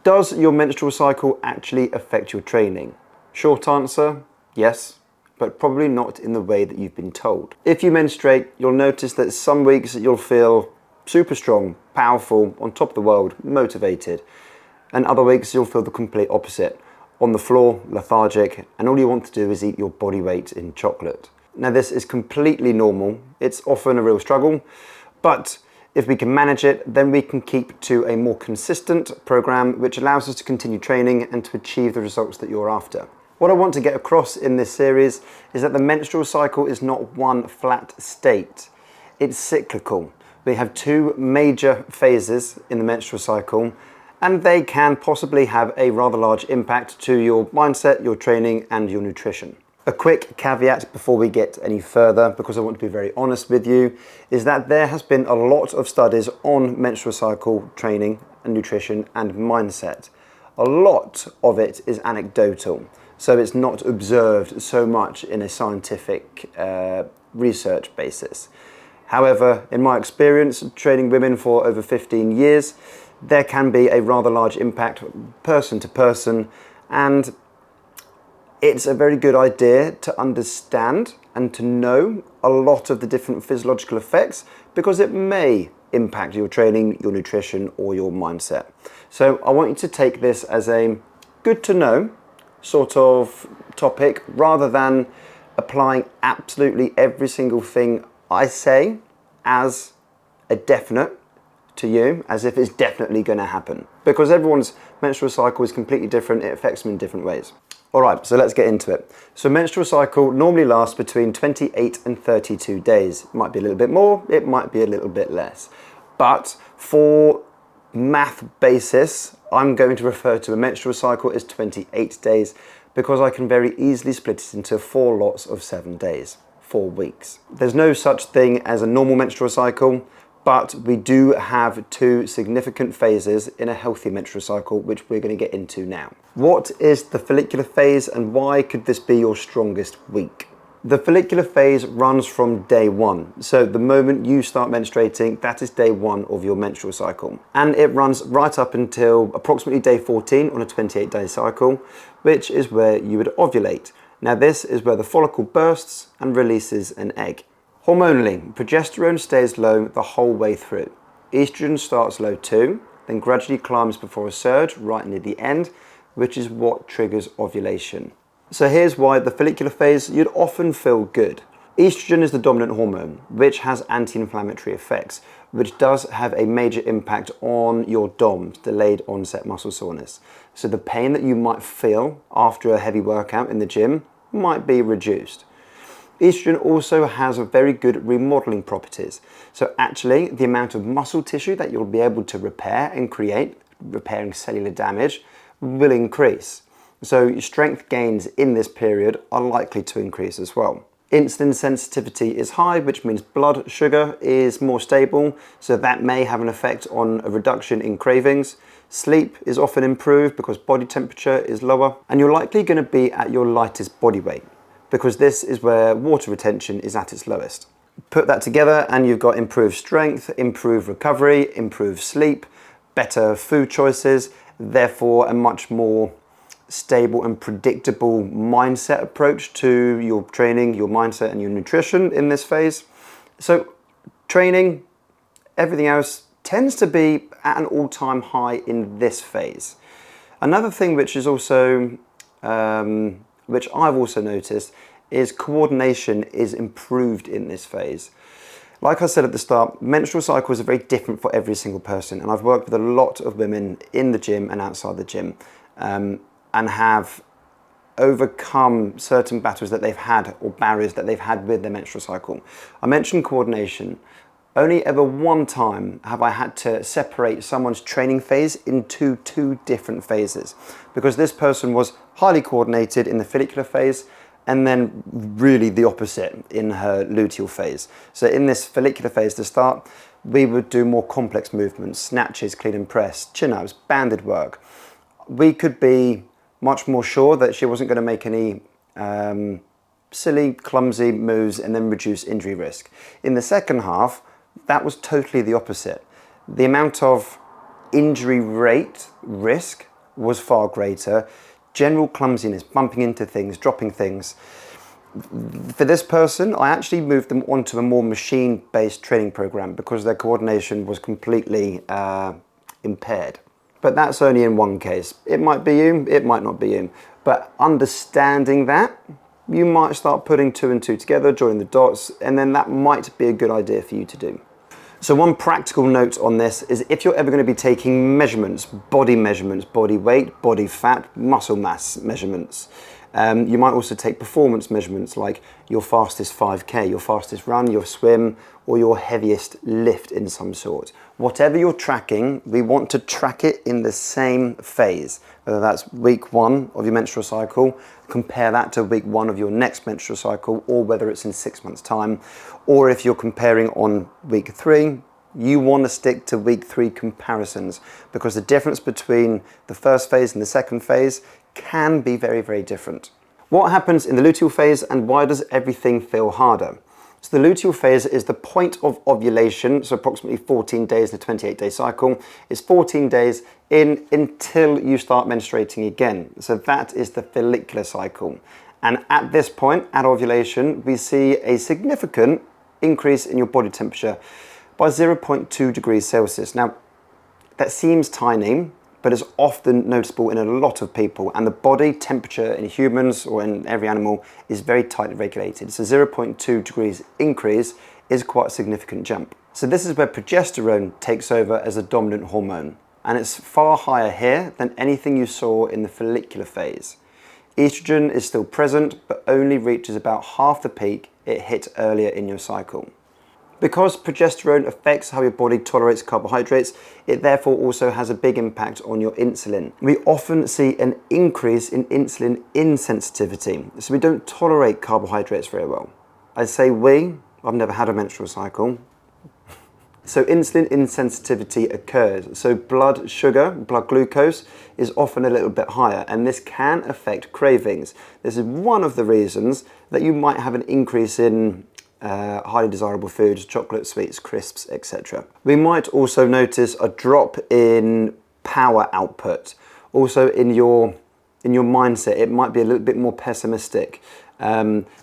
Does your menstrual cycle actually affect your training? Short answer, yes, but probably not in the way that you've been told. If you menstruate, you'll notice that some weeks you'll feel super strong, powerful, on top of the world, motivated. And other weeks you'll feel the complete opposite, on the floor, lethargic, and all you want to do is eat your body weight in chocolate. Now this is completely normal. It's often a real struggle, but if we can manage it, then we can keep to a more consistent program which allows us to continue training and to achieve the results that you're after. What I want to get across in this series is that the menstrual cycle is not one flat state. It's cyclical. We have two major phases in the menstrual cycle, and they can possibly have a rather large impact to your mindset, your training, and your nutrition. A quick caveat before we get any further, because I want to be very honest with you, is that there has been a lot of studies on menstrual cycle training and nutrition and mindset. A lot of it is anecdotal, so it's not observed so much in a scientific research basis. However, in my experience training women for over 15 years, there can be a rather large impact person to person, and it's a very good idea to understand and to know a lot of the different physiological effects, because it may impact your training, your nutrition, or your mindset. So I want you to take this as a good to know sort of topic, rather than applying absolutely every single thing I say as a definite to you, as if it's definitely going to happen. Because everyone's menstrual cycle is completely different, it affects them in different ways. Alright, so let's get into it. So menstrual cycle normally lasts between 28 and 32 days. It might be a little bit more, it might be a little bit less. But for math basis, I'm going to refer to a menstrual cycle as 28 days, because I can very easily split it into 4 lots of 7 days, 4 weeks. There's no such thing as a normal menstrual cycle, but we do have 2 significant phases in a healthy menstrual cycle, which we're going to get into now. What is the follicular phase, and why could this be your strongest week? The follicular phase runs from day 1. So the moment you start menstruating, that is day 1 of your menstrual cycle. And it runs right up until approximately day 14 on a 28-day cycle, which is where you would ovulate. Now this is where the follicle bursts and releases an egg. Hormonally, progesterone stays low the whole way through. Estrogen starts low too, then gradually climbs before a surge right near the end, which is what triggers ovulation. So here's why the follicular phase, you'd often feel good. Estrogen is the dominant hormone, which has anti-inflammatory effects, which does have a major impact on your DOMS, delayed onset muscle soreness. So the pain that you might feel after a heavy workout in the gym might be reduced. Estrogen also has a very good remodeling properties. So actually, the amount of muscle tissue that you'll be able to repair and create, repairing cellular damage, will increase. So your strength gains in this period are likely to increase as well. Insulin sensitivity is high, which means blood sugar is more stable, so that may have an effect on a reduction in cravings. Sleep is often improved because body temperature is lower, and you're likely going to be at your lightest body weight, because this is where water retention is at its lowest. Put that together and you've got improved strength, improved recovery, improved sleep, better food choices, therefore a much more stable and predictable mindset approach to your training, your mindset and your nutrition in this phase. So training, everything else tends to be at an all-time high in this phase. Another thing which is also which I've also noticed, is coordination is improved in this phase. Like I said at the start, menstrual cycles are very different for every single person, and I've worked with a lot of women in the gym and outside the gym, and have overcome certain battles that they've had, or barriers that they've had with their menstrual cycle. I mentioned coordination. Only ever one time have I had to separate someone's training phase into 2 different phases, because this person was highly coordinated in the follicular phase and then really the opposite in her luteal phase. So in this follicular phase to start, we would do more complex movements, snatches, clean and press, chin-ups, banded work. We could be much more sure that she wasn't going to make any silly, clumsy moves and then reduce injury risk. In the second half, that was totally the opposite. The amount of injury rate risk was far greater. General clumsiness, bumping into things, dropping things. For this person, I actually moved them onto a more machine-based training program because their coordination was completely impaired. But that's only in one case. It might be you, it might not be you. But understanding that, you might start putting 2 and 2 together, joining the dots, and then that might be a good idea for you to do. So one practical note on this is if you're ever going to be taking measurements, body weight, body fat, muscle mass measurements, you might also take performance measurements like your fastest 5K, your fastest run, your swim, or your heaviest lift in some sort. Whatever you're tracking, we want to track it in the same phase, whether that's week 1 of your menstrual cycle, compare that to week 1 of your next menstrual cycle, or whether it's in 6 months' time, or if you're comparing on week 3, you want to stick to week 3 comparisons because the difference between the first phase and the second phase can be very, very different. What happens in the luteal phase and why does everything feel harder? So the luteal phase is the point of ovulation, so approximately 14 days in a 28-day cycle. It's 14 days in until you start menstruating again. So that is the follicular cycle. And at this point, at ovulation, we see a significant increase in your body temperature by 0.2 degrees Celsius. Now, that seems tiny, but it's often noticeable in a lot of people, and the body temperature in humans or in every animal is very tightly regulated. So 0.2 degrees increase is quite a significant jump. So this is where progesterone takes over as a dominant hormone, and it's far higher here than anything you saw in the follicular phase. Estrogen is still present, but only reaches about half the peak it hit earlier in your cycle. Because progesterone affects how your body tolerates carbohydrates, it therefore also has a big impact on your insulin. We often see an increase in insulin insensitivity, so we don't tolerate carbohydrates very well. I say we, I've never had a menstrual cycle. So insulin insensitivity occurs. So blood sugar, blood glucose is often a little bit higher, and this can affect cravings. This is one of the reasons that you might have an increase in highly desirable foods, chocolate, sweets, crisps, etc. We might also notice a drop in power output. Also in your mindset, it might be a little bit more pessimistic.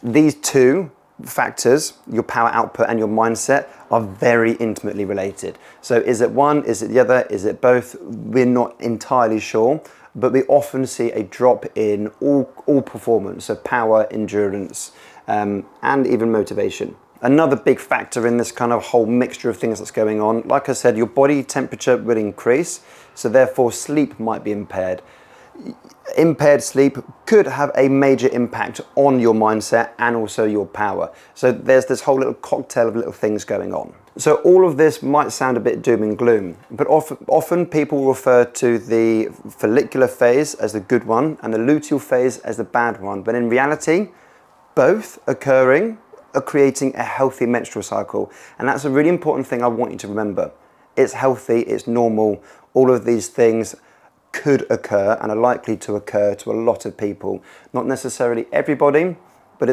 These two factors, your power output and your mindset, are very intimately related. So is it one, is it the other, is it both? We're not entirely sure, but we often see a drop in all performance, so power, endurance, and even motivation. Another big factor in this kind of whole mixture of things that's going on, like I said, your body temperature will increase, so therefore sleep might be impaired. Impaired sleep could have a major impact on your mindset and also your power. So there's this whole little cocktail of little things going on. So all of this might sound a bit doom and gloom, but often people refer to the follicular phase as the good one and the luteal phase as the bad one. But in reality, both occurring are creating a healthy menstrual cycle. And that's a really important thing I want you to remember. It's healthy, it's normal. All of these things could occur and are likely to occur to a lot of people. Not necessarily everybody, but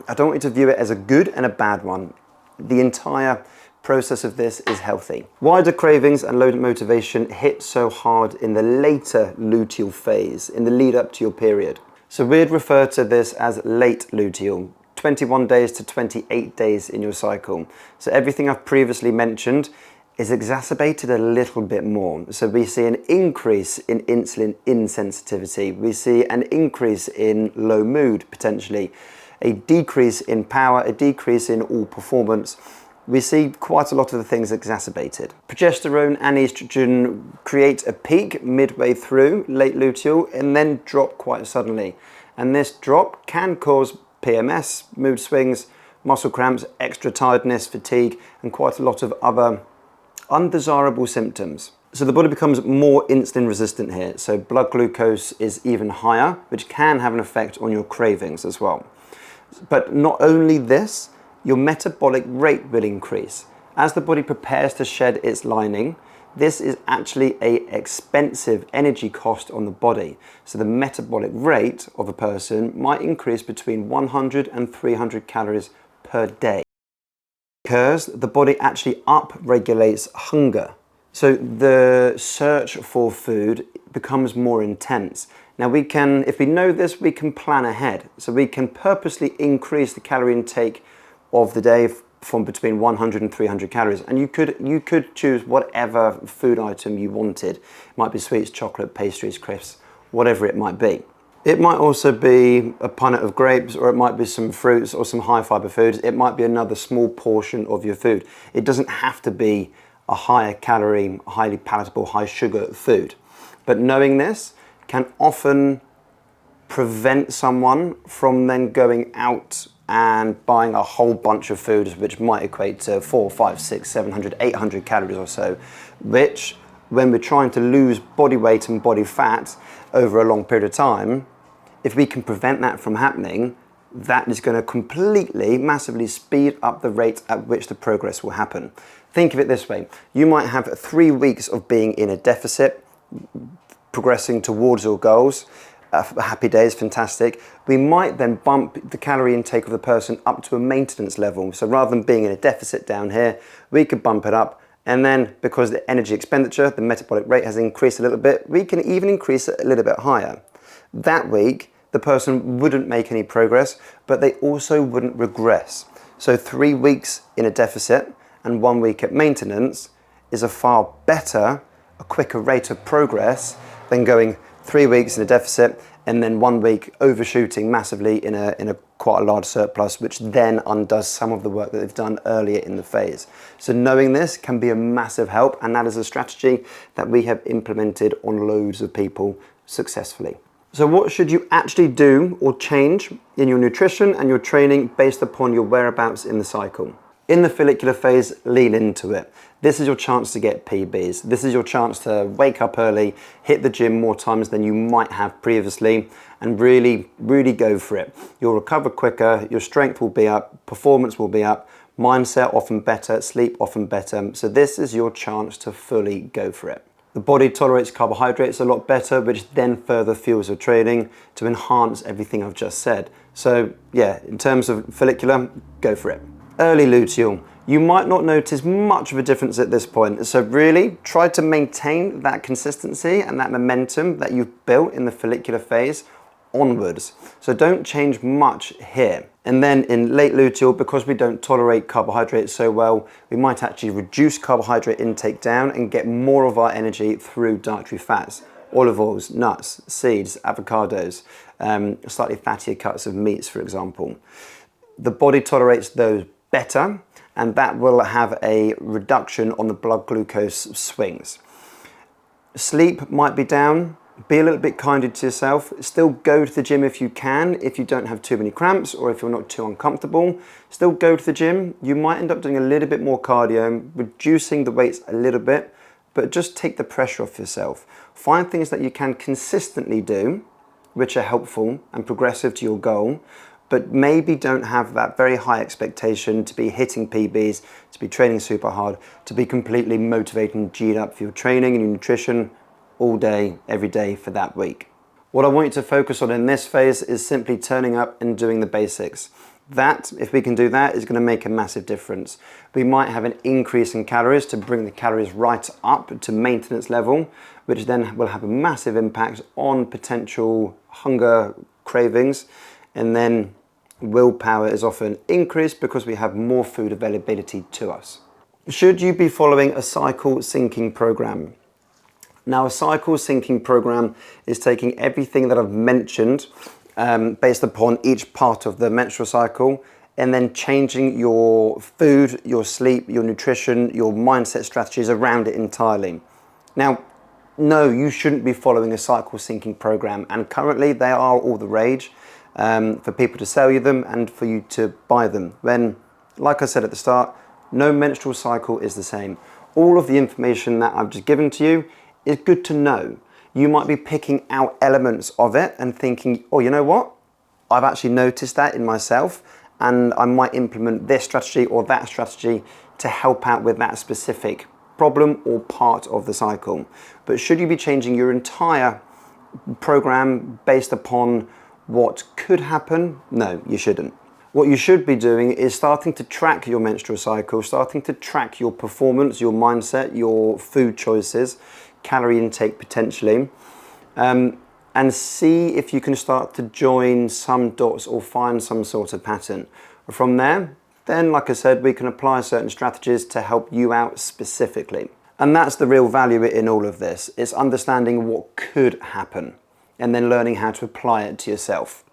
I don't want you to view it as a good and a bad one. The entire process of this is healthy. Why do cravings and low motivation hit so hard in the later luteal phase, in the lead up to your period? So we'd refer to this as late luteal, 21 days to 28 days in your cycle. So everything I've previously mentioned is exacerbated a little bit more. So we see an increase in insulin insensitivity. We see an increase in low mood, potentially, a decrease in power, a decrease in all performance. We see quite a lot of the things exacerbated. Progesterone and estrogen create a peak midway through late luteal and then drop quite suddenly. And this drop can cause PMS, mood swings, muscle cramps, extra tiredness, fatigue, and quite a lot of other undesirable symptoms. So the body becomes more insulin resistant here. So blood glucose is even higher, which can have an effect on your cravings as well. But not only this, your metabolic rate will increase. As the body prepares to shed its lining, this is actually an expensive energy cost on the body. So the metabolic rate of a person might increase between 100 and 300 calories per day. Because the body actually up-regulates hunger. So the search for food becomes more intense. Now we can, if we know this, we can plan ahead. So we can purposely increase the calorie intake of the day from between 100 and 300 calories. And you could choose whatever food item you wanted. It might be sweets, chocolate, pastries, crisps, whatever it might be. It might also be a punnet of grapes, or it might be some fruits or some high fiber foods. It might be another small portion of your food. It doesn't have to be a higher calorie, highly palatable, high sugar food. But knowing this can often prevent someone from then going out and buying a whole bunch of foods, which might equate to 400, 500, 600, 700, 800 calories or so, which when we're trying to lose body weight and body fat over a long period of time, if we can prevent that from happening, that is going to completely, massively speed up the rate at which the progress will happen. Think of it this way. You might have 3 weeks of being in a deficit, progressing towards your goals. A happy day is fantastic. We might then bump the calorie intake of the person up to a maintenance level. So rather than being in a deficit down here, we could bump it up. And then because the energy expenditure, the metabolic rate has increased a little bit, we can even increase it a little bit higher. That week, the person wouldn't make any progress, but they also wouldn't regress. So 3 weeks in a deficit and 1 week at maintenance is a far better, a quicker rate of progress than going 3 weeks in a deficit and then 1 week overshooting massively in a quite a large surplus, which then undoes some of the work that they've done earlier in the phase. So knowing this can be a massive help, and that is a strategy that we have implemented on loads of people successfully. So what should you actually do or change in your nutrition and your training based upon your whereabouts in the cycle? In the follicular phase, lean into it. This is your chance to get PBs. This is your chance to wake up early, hit the gym more times than you might have previously, and really, really go for it. You'll recover quicker, your strength will be up, performance will be up, mindset often better, sleep often better. So this is your chance to fully go for it. The body tolerates carbohydrates a lot better, which then further fuels your training to enhance everything I've just said. So yeah, in terms of follicular, go for it. Early luteal. You might not notice much of a difference at this point. So really try to maintain that consistency and that momentum that you've built in the follicular phase onwards. So don't change much here. And then in late luteal, because we don't tolerate carbohydrates so well, we might actually reduce carbohydrate intake down and get more of our energy through dietary fats. Olive oils, nuts, seeds, avocados, slightly fattier cuts of meats, for example. The body tolerates those better, and that will have a reduction on the blood glucose swings. Sleep might be down. Be a little bit kinder to yourself. Still go to the gym if you can, if you don't have too many cramps or if you're not too uncomfortable. Still go to the gym. You might end up doing a little bit more cardio, reducing the weights a little bit, but just take the pressure off yourself. Find things that you can consistently do, which are helpful and progressive to your goal, but maybe don't have that very high expectation to be hitting PBs, to be training super hard, to be completely motivated and G'd up for your training and your nutrition all day, every day for that week. What I want you to focus on in this phase is simply turning up and doing the basics. That, if we can do that, is going to make a massive difference. We might have an increase in calories to bring the calories right up to maintenance level, which then will have a massive impact on potential hunger cravings, and then willpower is often increased because we have more food availability to us. Should you be following a cycle syncing program? Now, a cycle syncing program is taking everything that I've mentioned based upon each part of the menstrual cycle and then changing your food, your sleep, your nutrition, your mindset strategies around it entirely. Now, no, you shouldn't be following a cycle syncing program, and currently they are all the rage for people to sell you them and for you to buy them. When, like I said at the start, no menstrual cycle is the same. All of the information that I've just given to you is good to know. You might be picking out elements of it and thinking, oh, you know what? I've actually noticed that in myself, and I might implement this strategy or that strategy to help out with that specific problem or part of the cycle. But should you be changing your entire program based upon what could happen? No, you shouldn't. What you should be doing is starting to track your menstrual cycle, starting to track your performance, your mindset, your food choices, calorie intake potentially, and see if you can start to join some dots or find some sort of pattern. From there, then, like I said, we can apply certain strategies to help you out specifically. And that's the real value in all of this. It's understanding what could happen and then learning how to apply it to yourself.